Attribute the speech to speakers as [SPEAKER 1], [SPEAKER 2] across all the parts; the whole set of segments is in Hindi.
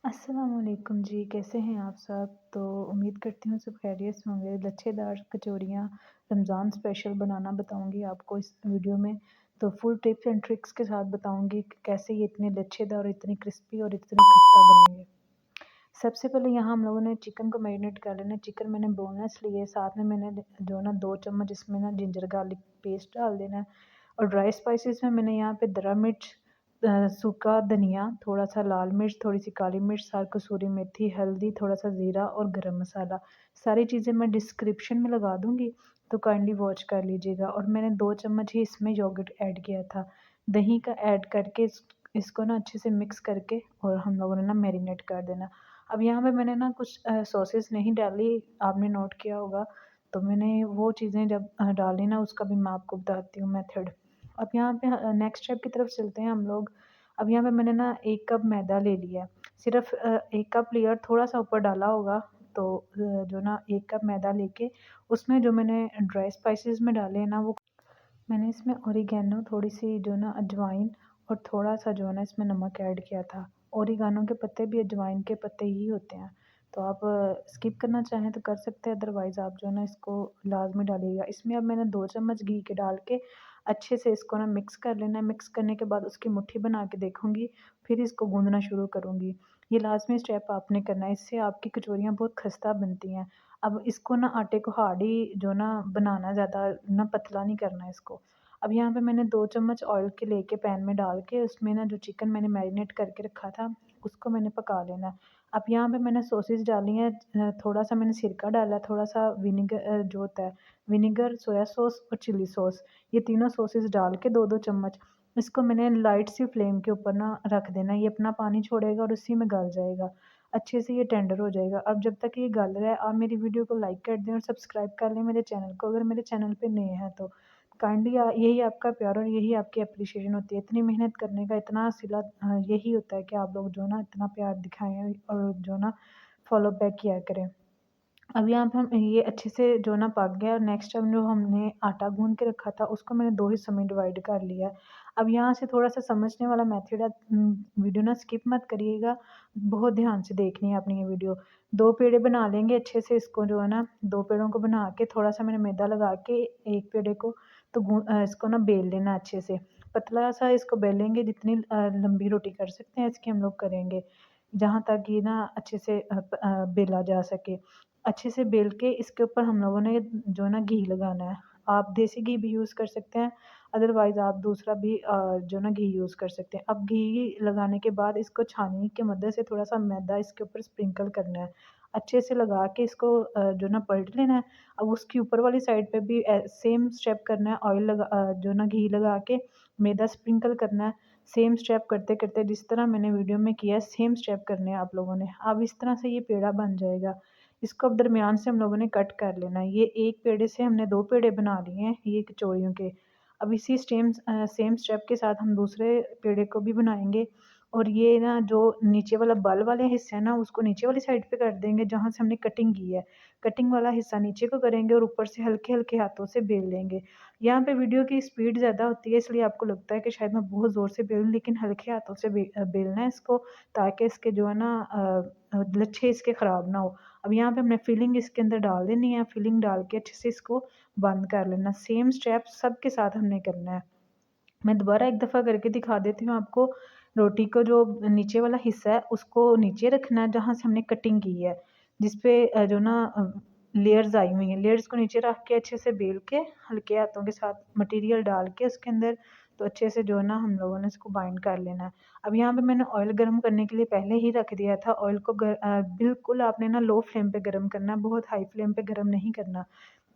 [SPEAKER 1] अस्सलामुअलैकुम जी, कैसे हैं आप सब? तो उम्मीद करती हूँ सब खैरियत से होंगे। लच्छेदार कचौरियाँ रमज़ान स्पेशल बनाना बताऊँगी आपको इस वीडियो में। तो फुल टिप्स एंड ट्रिक्स के साथ बताऊँगी कि कैसे ये इतने लच्छेदार और इतनी क्रिस्पी और इतने खस्ता बनेंगे। सबसे पहले यहाँ हम लोगों ने चिकन को मैरिनेट कर लेना है। चिकन मैंने बोनलेस लिए, साथ में मैंने जो है ना 2 चम्मच इसमें ना जिंजर गार्लिक पेस्ट डाल देना है। और ड्राई स्पाइसेस में मैंने यहाँ पे दरा मिर्च, सूखा धनिया, थोड़ा-सा लाल मिर्च, थोड़ी-सी काली मिर्च, कसूरी मेथी, हल्दी, थोड़ा-सा ज़ीरा और गरम मसाला। सारी चीज़ें मैं डिस्क्रिप्शन में लगा दूँगी, तो काइंडली वॉच कर लीजिएगा। और मैंने 2 चम्मच ही इसमें योगर्ट ऐड किया था। दही का ऐड करके इसको ना अच्छे से मिक्स करके और हम लोगों ने ना मैरिनेट कर देना। अब यहाँ पे मैंने ना कुछ सॉसेस नहीं डाली, आपने नोट किया होगा। तो मैंने वो चीज़ें जब डाली ना उसका भी मैं आपको बताती हूँ मेथड। अब यहाँ पे नेक्स्ट स्टेप की तरफ चलते हैं हम लोग। अब यहाँ पे मैंने ना 1 कप मैदा ले लिया है। सिर्फ़ 1 कप लिया, थोड़ा-सा ऊपर डाला होगा। तो जो ना 1 कप मैदा लेके उसमें जो मैंने ड्राई स्पाइसेस में डाले हैं ना, वो मैंने इसमें ओरिगैनो, थोड़ी-सी जो ना अजवाइन और थोड़ा-सा जो है ना इसमें नमक ऐड किया था। ओरिगैनो के पत्ते भी अजवाइन के पत्ते ही होते हैं। तो आप स्किप करना चाहें तो कर सकते हैं, अदरवाइज़ आप जो है ना इसको लाज़मी डालिएगा। इसमें अब मैंने 2 चम्मच घी के डाल के अच्छे से इसको ना मिक्स कर लेना है। मिक्स करने के बाद उसकी मुट्ठी बना के देखूँगी, फिर इसको गूँदना शुरू करूँगी। ये लाज़मी स्टेप आपने करना है, इससे आपकी कचौरियाँ बहुत खस्ता बनती हैं। अब इसको ना आटे को हार्ड ही जो ना बनाना, ज़्यादा ना पतला नहीं करना है इसको। अब यहाँ पे मैंने 2 चम्मच ऑयल के लेके पैन में डाल के उसमें ना जो चिकन मैंने मैरिनेट करके रखा था, उसको मैंने पका लेना है। अब यहाँ पे मैंने सॉसेस डाली हैं, थोड़ा-सा मैंने सिरका डाला है, थोड़ा-सा जो होता है विनेगर, सोया सॉस और चिली सॉस, ये तीनों सॉसेस डाल के 2-2 चम्मच इसको मैंने लाइट सी फ्लेम के ऊपर ना रख देना है। ये अपना पानी छोड़ेगा और उसी में गल जाएगा। अच्छे से ये टेंडर हो जाएगा। अब जब तक ये गल रहा है, आप मेरी वीडियो को लाइक कर दें और सब्सक्राइब कर लें मेरे चैनल को, अगर मेरे चैनल पे नए हैं तो। काइंडली यही आपका प्यार और यही आपकी एप्रिसिएशन होती है। इतनी मेहनत करने का इतना सिला यही होता है कि आप लोग जो है ना इतना प्यार दिखाएँ और जो ना फ़ॉलो बैक किया करें। अब यहाँ पे हम ये अच्छे से जो ना पक गया, और नेक्स्ट टाइम जो हमने आटा गूँध के रखा था उसको मैंने 2 हिस्सों में डिवाइड कर लिया है। अब यहाँ से थोड़ा-सा समझने वाला मेथड है, वीडियो ना स्किप मत करिएगा, बहुत ध्यान से देखनी है आपने ये वीडियो। 2 पेड़े बना लेंगे अच्छे से, इसको जो है ना 2 पेड़ों को बना के थोड़ा-सा मैंने मैदा लगा के 1 पेड़े को तो इसको ना बेल लेना अच्छे से। पतला-सा इसको बेलेंगे, जितनी लंबी रोटी कर सकते हैं इसकी हम लोग करेंगे, जहाँ तक ये ना अच्छे से बेला जा सके। अच्छे से बेल के इसके ऊपर हम लोगों ने जो है ना घी लगाना है। आप देसी घी भी यूज़ कर सकते हैं, अदरवाइज़ आप दूसरा भी जो ना घी यूज़ कर सकते हैं। अब घी लगाने के बाद इसको छाननी की मदद से थोड़ा-सा मैदा इसके ऊपर स्प्रिंकल करना है। अच्छे से लगा के इसको जो ना पलट लेना है। अब उसकी ऊपर वाली साइड पे भी सेम स्टेप करना है, जो ना घी लगा के मैदा स्प्रिंकल करना है। सेम स्टेप करते-करते जिस तरह मैंने वीडियो में किया है, सेम स्टेप करने हैं आप लोगों ने। अब इस तरह से ये पेड़ा बन जाएगा। इसको अब दरमियान से हम लोगों ने कट कर लेना है। ये 1 पेड़े से हमने 2 पेड़े बना लिए हैं ये कचौरियों के। अब इसी सेम स्टेप के साथ हम दूसरे पेड़े को भी बनाएँगे, और ये ना जो नीचे वाला बल वाले हिस्सा है ना, उसको नीचे वाली साइड पे कर देंगे जहाँ से हमने कटिंग की है। कटिंग वाला हिस्सा नीचे को करेंगे और ऊपर से हल्के-हल्के हाथों से बेल लेंगे। यहाँ पे वीडियो की स्पीड ज़्यादा होती है, इसलिए आपको लगता है कि शायद मैं बहुत ज़ोर से बेलूँ, लेकिन हल्के हाथों से बेलना है इसको, ताकि इसके जो है ना लच्छे इसके ख़राब ना हो। अब यहाँ पे हमने फिलिंग इसके अंदर डाल देनी है, फिलिंग डाल के अच्छे से इसको बंद कर लेना। सेम स्टेप सबके साथ हमने करना है। मैं दोबारा एक दफ़ा करके दिखा देती हूँ आपको। रोटी को जो नीचे वाला हिस्सा है उसको नीचे रखना है जहाँ से हमने कटिंग की है, जिस पे जो ना लेयर्स आई हुई हैं, लेयर्स को नीचे रख के अच्छे से बेल के हल्के हाथों के साथ मटीरियल डाल के उसके अंदर, तो अच्छे से जो है ना हम लोगों ने इसको बाइंड कर लेना है। अब यहाँ पे मैंने ऑयल गर्म करने के लिए पहले ही रख दिया था। ऑयल को बिल्कुल आपने ना लो फ्लेम पे गर्म करना है, बहुत हाई फ्लेम पे गर्म नहीं करना।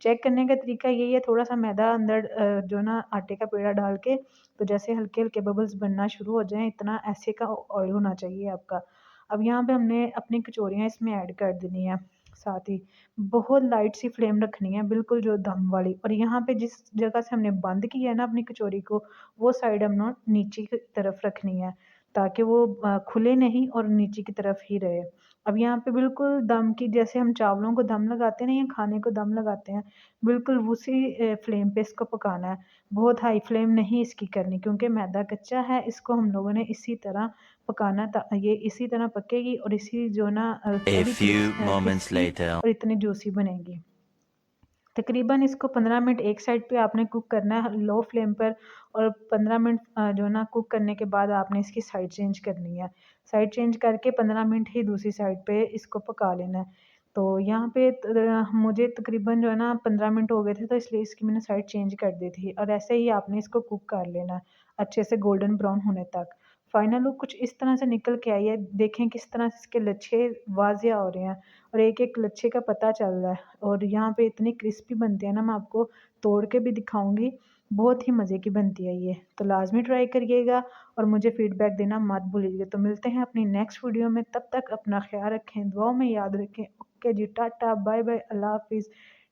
[SPEAKER 1] चेक करने का तरीका यही है, थोड़ा-सा मैदा अंदर जो ना आटे का पेड़ा डाल के, तो जैसे हल्के-हल्के बबल्स बनना शुरू हो जाएँ, इतना ऐसे का ऑयल होना चाहिए आपका। अब यहाँ पे हमने अपनी कचौरियाँ इसमें ऐड कर देनी है साथ ही। बहुत लाइट सी फ्लेम रखनी है, बिल्कुल जो दम वाली, और यहाँ पे जिस जगह से हमने बंद किया है ना अपनी कचौरी को, वो साइड हम ना नीचे की तरफ रखनी है। ताकि वो खुले नहीं और नीचे की तरफ ही रहे। अब यहाँ पे बिल्कुल दम की, जैसे हम चावलों को दम लगाते हैं ना या खाने को दम लगाते हैं, बिल्कुल उसी फ्लेम पे इसको पकाना है। बहुत हाई फ्लेम नहीं इसकी करनी, क्योंकि मैदा कच्चा है, इसको हम लोगों ने इसी तरह पकाना ये इसी तरह पकेगी और इसी जो ना
[SPEAKER 2] A
[SPEAKER 1] बड़ी
[SPEAKER 2] few moments
[SPEAKER 1] क्रिस्पी
[SPEAKER 2] later.
[SPEAKER 1] और इतनी जूसी बनेगी। तकरीबन इसको 15 मिनट एक साइड पे आपने कुक करना है लो फ्लेम पर, और 15 मिनट जो ना कुक करने के बाद आपने इसकी साइड चेंज करनी है। साइड चेंज करके 15 मिनट ही दूसरी साइड पे इसको पका लेना है। तो यहाँ पे मुझे तकरीबन जो है ना 15 मिनट हो गए थे, तो इसलिए इसकी मैंने साइड चेंज कर दी थी, और ऐसे ही आपने इसको कुक कर लेना है अच्छे से गोल्डन ब्राउन होने तक। फाइनल लुक कुछ इस तरह से निकल के आई है। देखें किस तरह से इसके लच्छे वाज़िया हो रहे हैं और एक-एक लच्छे का पता चल रहा है, और यहाँ पे इतनी क्रिस्पी बनते हैं ना, मैं आपको तोड़ के भी दिखाऊँगी। बहुत ही मज़े की बनती है ये, तो लाज़मी ट्राई करिएगा और मुझे फ़ीडबैक देना मत भूलिएगा। तो मिलते हैं अपनी नेक्स्ट वीडियो में, तब तक अपना ख़्याल रखें, दुआओं में याद रखें। ओके जी, टाटा, बाय-बाय, अल्लाह हाफ़िज़।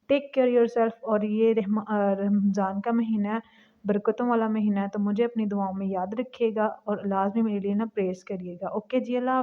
[SPEAKER 1] Take care yourself. और ये रमज़ान का महीना है, बरकतों वाला महीना है, तो मुझे अपनी दुआओं में याद रखिएगा और लाज़मी मेरे लिए ना प्रेयर्स करिएगा। ओके जी, अल्लाह